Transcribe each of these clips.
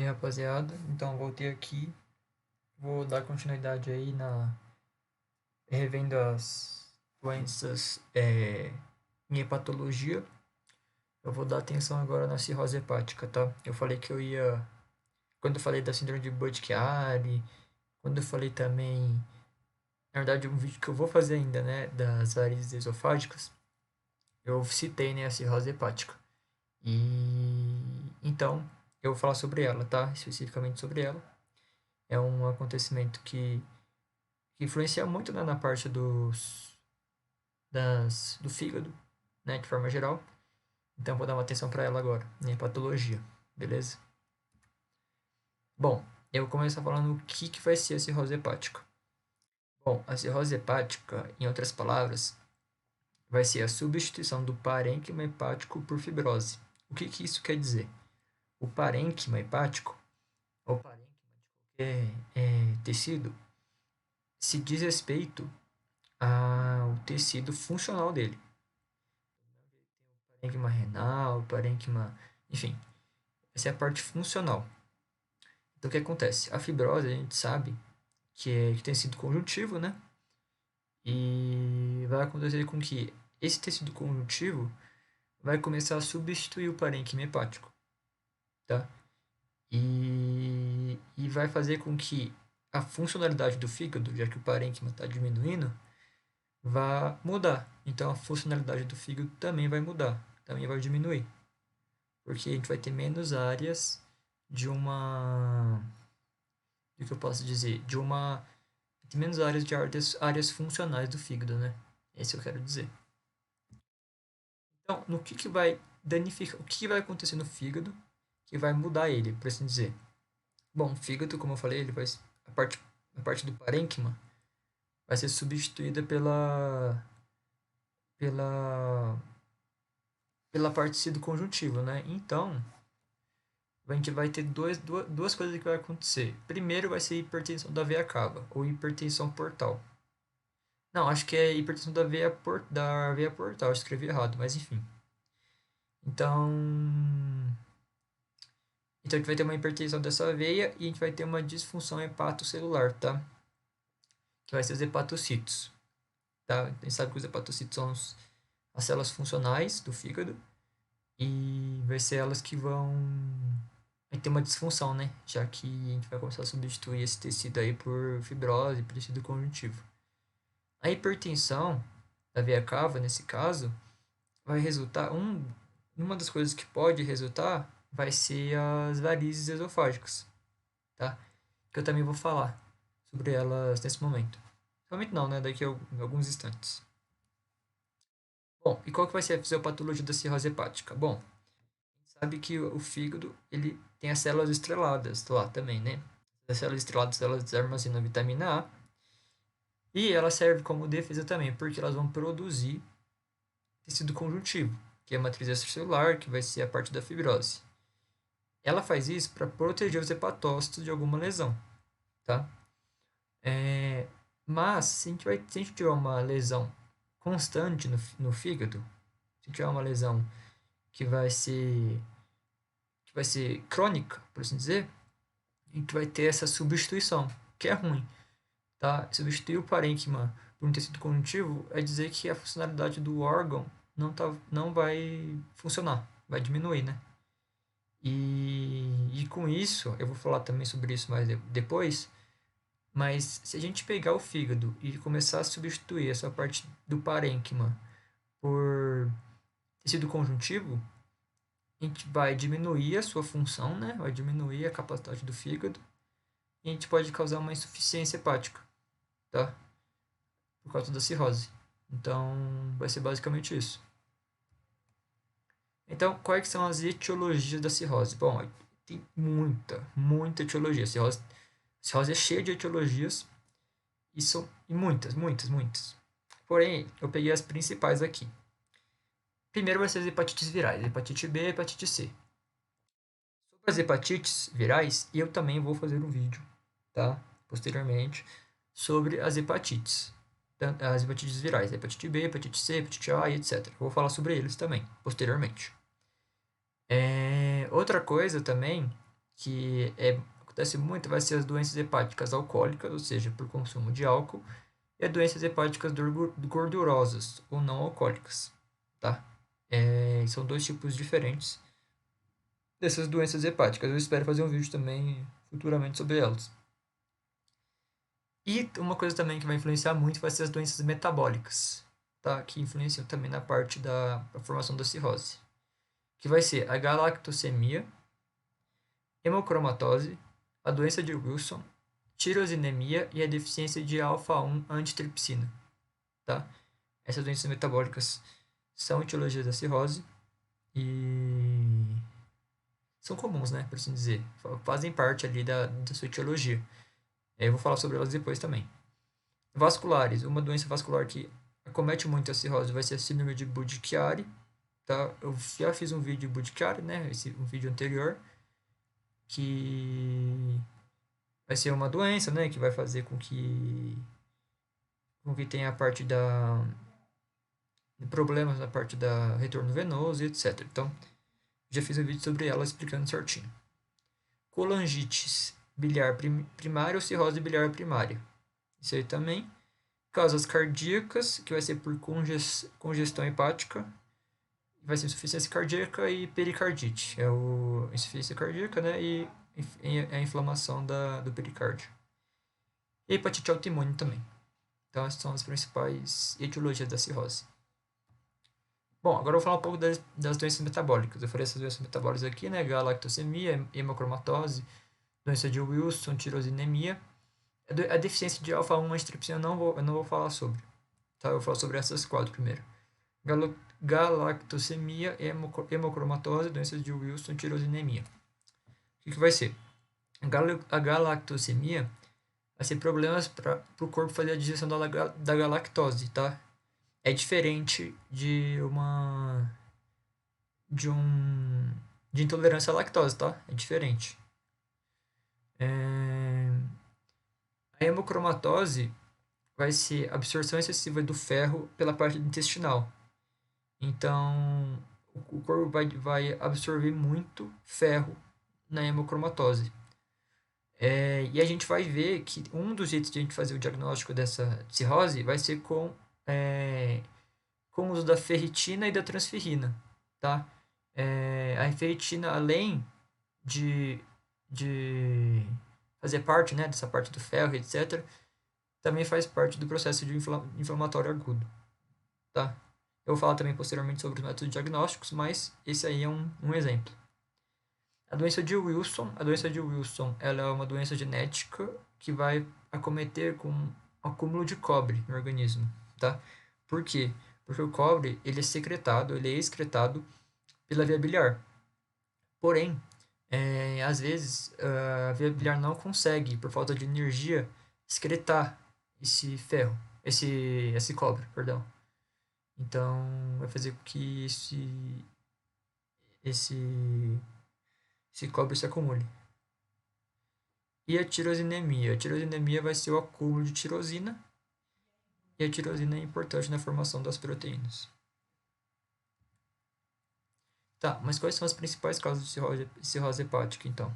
rapaziada, então voltei aqui, vou dar continuidade aí revendo as doenças em hepatologia. Eu vou dar atenção agora na cirrose hepática, tá? Eu falei que eu ia, quando eu falei da síndrome de Budd-Chiari, quando eu falei também, na verdade, um vídeo que eu vou fazer ainda, né, das varizes esofágicas, eu citei, né, a cirrose hepática. E então, eu vou falar sobre ela, tá? Especificamente sobre ela. É um acontecimento que influencia muito, né, na parte do fígado, né, de forma geral. Então, vou dar uma atenção para ela agora, em patologia, beleza? Bom, eu vou começar falando o que vai ser a cirrose hepática. Bom, a cirrose hepática, em outras palavras, vai ser a substituição do parênquima hepático por fibrose. O que isso quer dizer? O parênquima hepático, ou parênquima de qualquer tecido, se diz respeito ao tecido funcional dele. Parênquima renal, parênquima, enfim, essa é a parte funcional. Então o que acontece? A fibrose a gente sabe que tem sido conjuntivo, né? E vai acontecer com que esse tecido conjuntivo vai começar a substituir o parênquima hepático, tá? E vai fazer com que a funcionalidade do fígado, já que o parênquima está diminuindo, vá mudar. Então a funcionalidade do fígado também vai mudar, também vai diminuir. Porque a gente vai ter menos áreas de uma. O que eu posso dizer? De menos áreas de áreas funcionais do fígado, né? Esse eu quero dizer. Então, no que vai danificar? O que vai acontecer no fígado que vai mudar ele, por assim dizer? Bom, o fígado, como eu falei, ele vai. A parte do parênquima vai ser substituída pela, pela parte do tecido conjuntivo, né? Então, a gente vai ter duas coisas que vai acontecer. Primeiro vai ser hipertensão da veia cava, ou hipertensão portal. Não, acho que é hipertensão da veia portal, eu escrevi errado, mas enfim. Então, então a gente vai ter uma hipertensão dessa veia e a gente vai ter uma disfunção hepatocelular, tá? Que vai ser os hepatocitos, tá? A gente sabe que os hepatocitos são as células funcionais do fígado e vai ser elas que vai ter uma disfunção, né? Já que a gente vai começar a substituir esse tecido aí por fibrose, por tecido conjuntivo. A hipertensão da veia cava, nesse caso, vai resultar, uma das coisas que pode resultar vai ser as varizes esofágicas, tá? Que eu também vou falar sobre elas nesse momento. Realmente não, né? Daqui a alguns instantes. Bom, e qual que vai ser a fisiopatologia da cirrose hepática? Bom, sabe que o fígado, ele tem as células estreladas lá também, né? As células estreladas, elas armazenam vitamina A e ela serve como defesa também, porque elas vão produzir tecido conjuntivo, que é a matriz extracelular, que vai ser a parte da fibrose. Ela faz isso para proteger os hepatócitos de alguma lesão, tá? Mas, se a gente tiver uma lesão constante no fígado, se tiver uma lesão que vai ser, que vai ser crônica, por assim dizer, a gente vai ter essa substituição, que é ruim, tá? Substituir o parênquima por um tecido conjuntivo é dizer que a funcionalidade do órgão não vai funcionar, vai diminuir, né? E com isso, eu vou falar também sobre isso mais depois, mas se a gente pegar o fígado e começar a substituir essa parte do parênquima por tecido conjuntivo, a gente vai diminuir a sua função, né? Vai diminuir a capacidade do fígado e a gente pode causar uma insuficiência hepática, tá? Por causa da cirrose. Então, vai ser basicamente isso. Então, quais são as etiologias da cirrose? Bom, tem muita etiologia. Cirrose é cheia de etiologias e muitas. Porém, eu peguei as principais aqui. Primeiro vai ser as hepatites virais, hepatite B e hepatite C. Sobre as hepatites virais, eu também vou fazer um vídeo, tá? Posteriormente, sobre as hepatites virais, hepatite B, hepatite C, hepatite A e etc. Vou falar sobre eles também, posteriormente. Outra coisa também acontece muito, vai ser as doenças hepáticas alcoólicas, ou seja, por consumo de álcool, e as doenças hepáticas gordurosas ou não alcoólicas, tá? São dois tipos diferentes dessas doenças hepáticas. Eu espero fazer um vídeo também futuramente sobre elas. E uma coisa também que vai influenciar muito vai ser as doenças metabólicas, tá? Que influenciam também na parte da formação da cirrose. Que vai ser a galactosemia, hemocromatose, a doença de Wilson, tirosinemia e a deficiência de alfa-1 antitripsina, tá? Essas doenças metabólicas são etiologias da cirrose e são comuns, né, por assim dizer. Fazem parte ali da sua etiologia. Eu vou falar sobre elas depois também. Vasculares. Uma doença vascular que acomete muito a cirrose vai ser a síndrome de Budd-Chiari, tá? Eu já fiz um vídeo de Budd-Chiari, né, um vídeo anterior, que vai ser uma doença, né, que vai fazer com que tenha a parte da problemas na parte da retorno venoso e etc. Então, já fiz um vídeo sobre ela explicando certinho. Colangites biliar primária ou cirrose biliar primária. Isso aí também. Causas cardíacas, que vai ser por congestão hepática. Vai ser insuficiência cardíaca e pericardite. É o insuficiência cardíaca, né? E a inflamação do pericárdio. E hepatite autoimune também. Então, essas são as principais etiologias da cirrose. Bom, agora eu vou falar um pouco das doenças metabólicas. Eu falei essas doenças metabólicas aqui, né? Galactosemia, hemocromatose, doença de Wilson, tirosinemia. A deficiência de alfa-1 antitrypsina eu não vou falar sobre. Tá? Eu vou falar sobre essas quatro primeiro. Galactosemia, hemocromatose, doença de Wilson, tirosinemia. O que vai ser? A galactosemia vai ser problemas para o corpo fazer a digestão da galactose, tá? É diferente de intolerância à lactose, tá? É diferente. A hemocromatose vai ser absorção excessiva do ferro pela parte intestinal. Então, o corpo vai absorver muito ferro na hemocromatose. E a gente vai ver que um dos jeitos de a gente fazer o diagnóstico dessa cirrose vai ser com o uso da ferritina e da transferrina, tá? A ferritina, além de, de fazer parte, né, dessa parte do ferro, etc., também faz parte do processo de inflamatório agudo, tá? Eu vou falar também posteriormente sobre os métodos diagnósticos, mas esse aí é um exemplo. A doença de Wilson, ela é uma doença genética que vai acometer com acúmulo de cobre no organismo, tá? Por quê? Porque o cobre, ele é excretado pela via biliar. Porém, às vezes, a via biliar não consegue, por falta de energia, excretar esse ferro, esse cobre, perdão. Então, vai fazer com que esse, esse cobre se acumule. E a tirosinemia? A tirosinemia vai ser o acúmulo de tirosina, e a tirosina é importante na formação das proteínas. Tá, mas quais são as principais causas de cirrose hepática, então?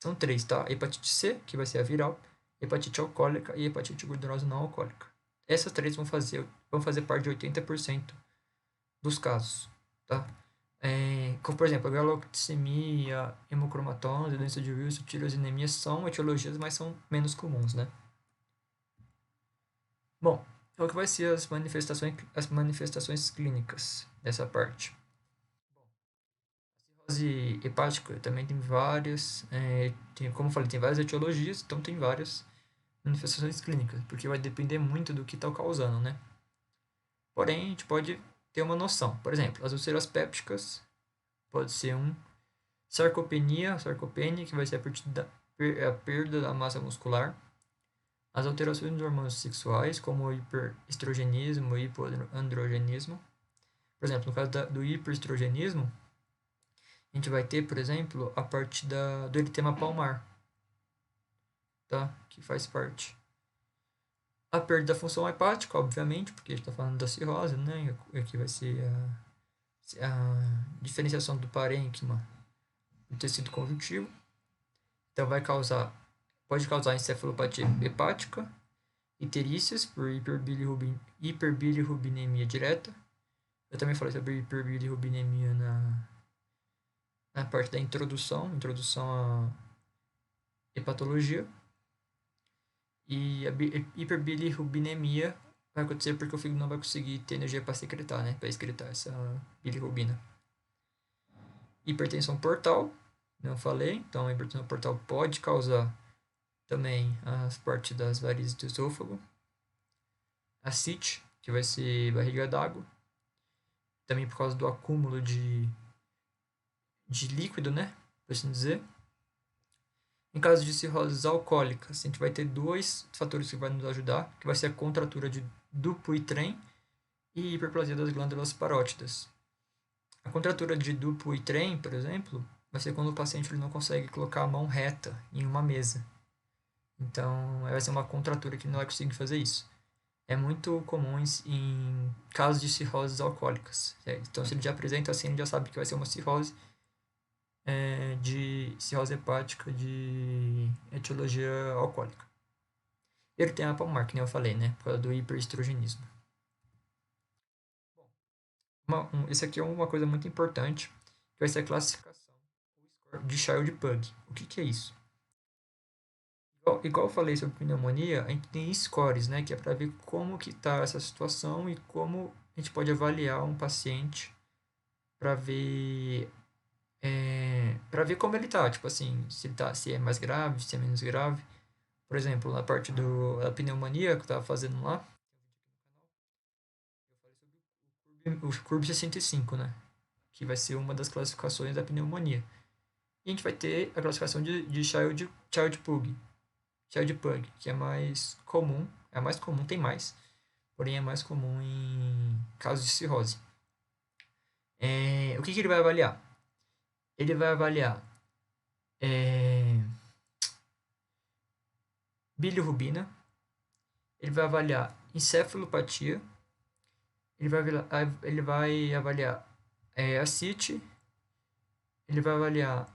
São três, tá? Hepatite C, que vai ser a viral, hepatite alcoólica e hepatite gordurosa não alcoólica. Essas três vão fazer parte de 80% dos casos, tá? Como, por exemplo, a galactosemia, hemocromatose, doença de Wilson, tirosinemia são etiologias, mas são menos comuns, né? Bom, então o que vai ser as manifestações clínicas dessa parte? A cirrose hepática também tem várias, como eu falei, tem várias etiologias, então tem várias manifestações clínicas, porque vai depender muito do que está causando, né? Porém, a gente pode ter uma noção. Por exemplo, as úlceras pépticas pode ser sarcopenia, que vai ser a perda da massa muscular. As alterações nos hormônios sexuais, como o hiperestrogenismo e hipoandrogenismo. Por exemplo, no caso do hiperestrogenismo, a gente vai ter, por exemplo, a parte do eritema palmar, tá? Que faz parte. A perda da função hepática, obviamente, porque a gente está falando da cirrose, né? Aqui vai ser a diferenciação do parênquima do tecido conjuntivo. Então pode causar encefalopatia hepática, icterícias por hiperbilirrubinemia direta. Eu também falei sobre hiperbilirrubinemia na parte da introdução à hepatologia. E a hiperbilirrubinemia vai acontecer porque o fígado não vai conseguir ter energia para secretar, né? Para excretar essa bilirrubina. Hipertensão portal, não falei. Então, a hipertensão portal pode causar também as partes das varizes do esôfago. Ascite, que vai ser barriga d'água. Também por causa do acúmulo de líquido, né? Por assim dizer. Em caso de cirroses alcoólicas, a gente vai ter dois fatores que vão nos ajudar, que vai ser a contratura de Dupuytren e hiperplasia das glândulas parótidas. A contratura de Dupuytren, por exemplo, vai ser quando o paciente ele não consegue colocar a mão reta em uma mesa. Então, vai ser uma contratura que não vai conseguir fazer isso. É muito comum em casos de cirroses alcoólicas. Então, se ele já apresenta assim, ele já sabe que vai ser uma cirrose de cirrose hepática de etiologia alcoólica. Ele tem a palmar, que nem eu falei, né? Por causa do hiperestrogenismo. Esse aqui é uma coisa muito importante, que vai ser a classificação de Child-Pugh. O que é isso? Igual eu falei sobre pneumonia, a gente tem scores, né? Que é para ver como que está essa situação e como a gente pode avaliar um paciente para ver como ele tá, tipo assim, se é mais grave, se é menos grave. Por exemplo, na parte da pneumonia que eu estava fazendo lá, eu falei sobre o CURB 65, né? Que vai ser uma das classificações da pneumonia. E a gente vai ter a classificação de Child-Pugh, que é mais comum, tem mais, porém é mais comum em casos de cirrose. O que ele vai avaliar? Ele vai avaliar bilirrubina, ele vai avaliar encefalopatia, ele vai avaliar ascite, ele vai avaliar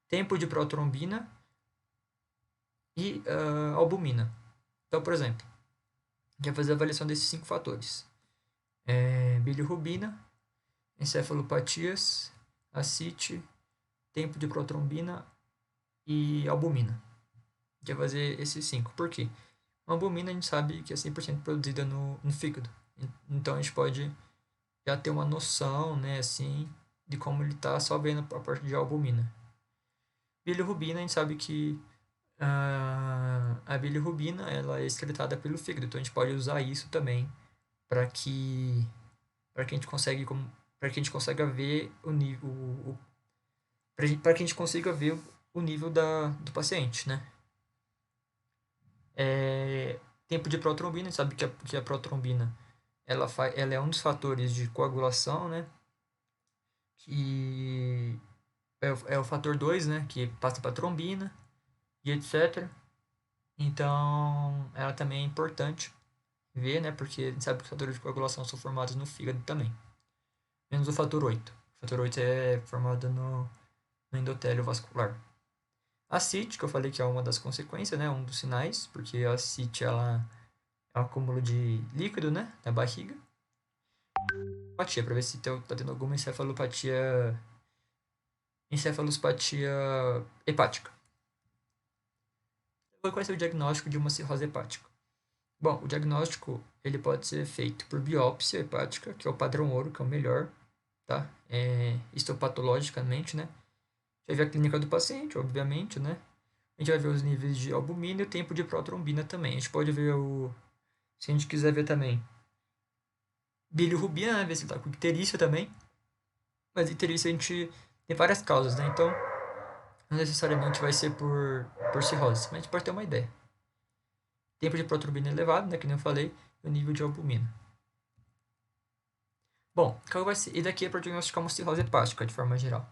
tempo de protrombina e albumina. Então, por exemplo, a gente vai fazer a avaliação desses 5 fatores. Bilirrubina, encefalopatias, ascite, tempo de protrombina e albumina. A gente vai fazer esses 5. Por quê? A albumina a gente sabe que é 100% produzida no fígado. Então a gente pode já ter uma noção, né, assim, de como ele está só vendo a parte de albumina. Bilirrubina, a gente sabe que a bilirrubina ela é excretada pelo fígado, então a gente pode usar isso também para que a gente consiga ver o nível para que a gente consiga ver o nível do paciente, né? Tempo de protrombina, a gente sabe que a protrombina ela é um dos fatores de coagulação, né? Que é o fator 2, né? Que passa para trombina e etc. Então, ela também é importante ver, né? Porque a gente sabe que os fatores de coagulação são formados no fígado também. Menos o fator 8. O fator 8 é formado no endotélio vascular. A CIT, que eu falei que é uma das consequências, né? Um dos sinais, porque a CIT ela é um acúmulo de líquido, né? Na barriga. Encefalopatia, para ver se tá tendo alguma encefalopatia hepática. Qual vai ser o diagnóstico de uma cirrose hepática? Bom, o diagnóstico ele pode ser feito por biópsia hepática, que é o padrão ouro, que é o melhor, tá? Histopatologicamente, né? A gente vai ver a clínica do paciente, obviamente, né? A gente vai ver os níveis de albumina e o tempo de protrombina também. A gente pode ver se a gente quiser ver também bilirrubina, né? Ver se ele tá com icterícia também. Mas icterícia a gente tem várias causas, né? Então, não necessariamente vai ser por cirrose, mas a gente pode ter uma ideia. Tempo de protrombina elevado, né? Que nem eu falei, e o nível de albumina. Bom, qual vai ser? E daqui é para diagnosticar uma cirrose hepática, de forma geral.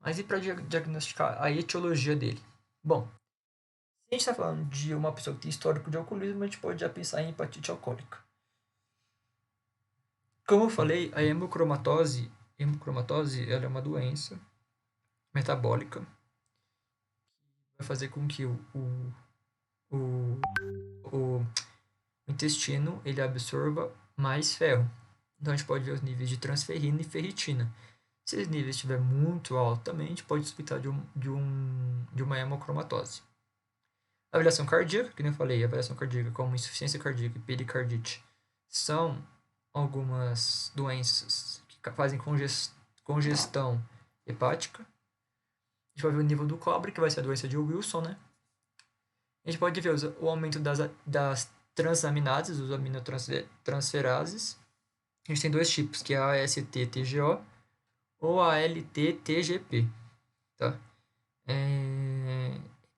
Mas e para diagnosticar a etiologia dele? Bom, se a gente está falando de uma pessoa que tem histórico de alcoolismo, a gente pode já pensar em hepatite alcoólica. Como eu falei, a hemocromatose hemocromatose ela é uma doença metabólica que vai fazer com que o, o intestino ele absorva mais ferro. Então a gente pode ver os níveis de transferrina e ferritina. Se esses níveis estiver muito alto, também a gente pode suspeitar de uma hemocromatose. A avaliação cardíaca, que nem eu falei, a avaliação cardíaca como insuficiência cardíaca e pericardite são algumas doenças que fazem congestão hepática. A gente vai ver o nível do cobre, que vai ser a doença de Wilson, né? A gente pode ver o aumento das transaminases, os aminotransferases. A gente tem dois tipos, que é a AST-TGO ou a ALT-TGP, tá?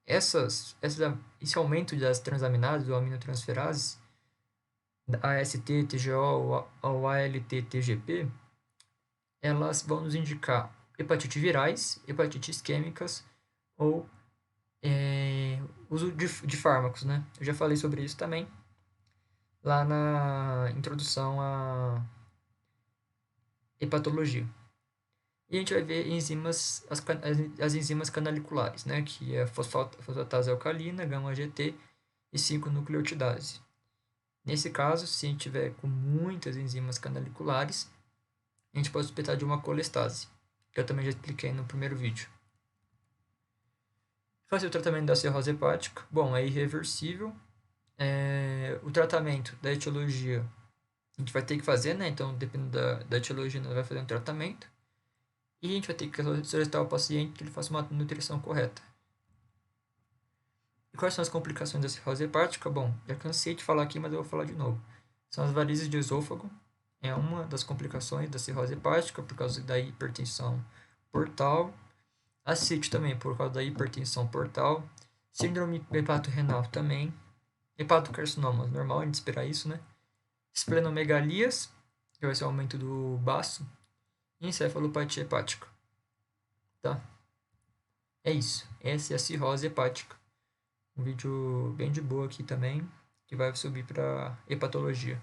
Esse aumento das transaminases ou aminotransferases, AST, TGO ou ALT-TGP, elas vão nos indicar hepatite virais, hepatites isquêmicas ou uso de fármacos, né? Eu já falei sobre isso também lá na introdução à hepatologia. E a gente vai ver enzimas, as enzimas canaliculares, né? Que é a fosfatase alcalina, gama-GT e 5-nucleotidase. Nesse caso, se a gente tiver com muitas enzimas canaliculares, a gente pode suspeitar de uma colestase, que eu também já expliquei no primeiro vídeo. Fazer o tratamento da cirrose hepática, bom, é irreversível. O tratamento da etiologia a gente vai ter que fazer, né? Então, dependendo da etiologia, nós vai fazer um tratamento. E a gente vai ter que solicitar ao paciente que ele faça uma nutrição correta. E quais são as complicações da cirrose hepática? Bom, já cansei de falar aqui, mas eu vou falar de novo. São as varizes de esôfago. É uma das complicações da cirrose hepática por causa da hipertensão portal. Ascite também por causa da hipertensão portal. Síndrome hepatorrenal também. Hepatocarcinoma, normal a gente esperar isso, né? Esplenomegalias, que vai ser o aumento do baço. E encefalopatia hepática. Tá? É isso. Essa é a cirrose hepática. Um vídeo bem de boa aqui também, que vai subir para hepatologia.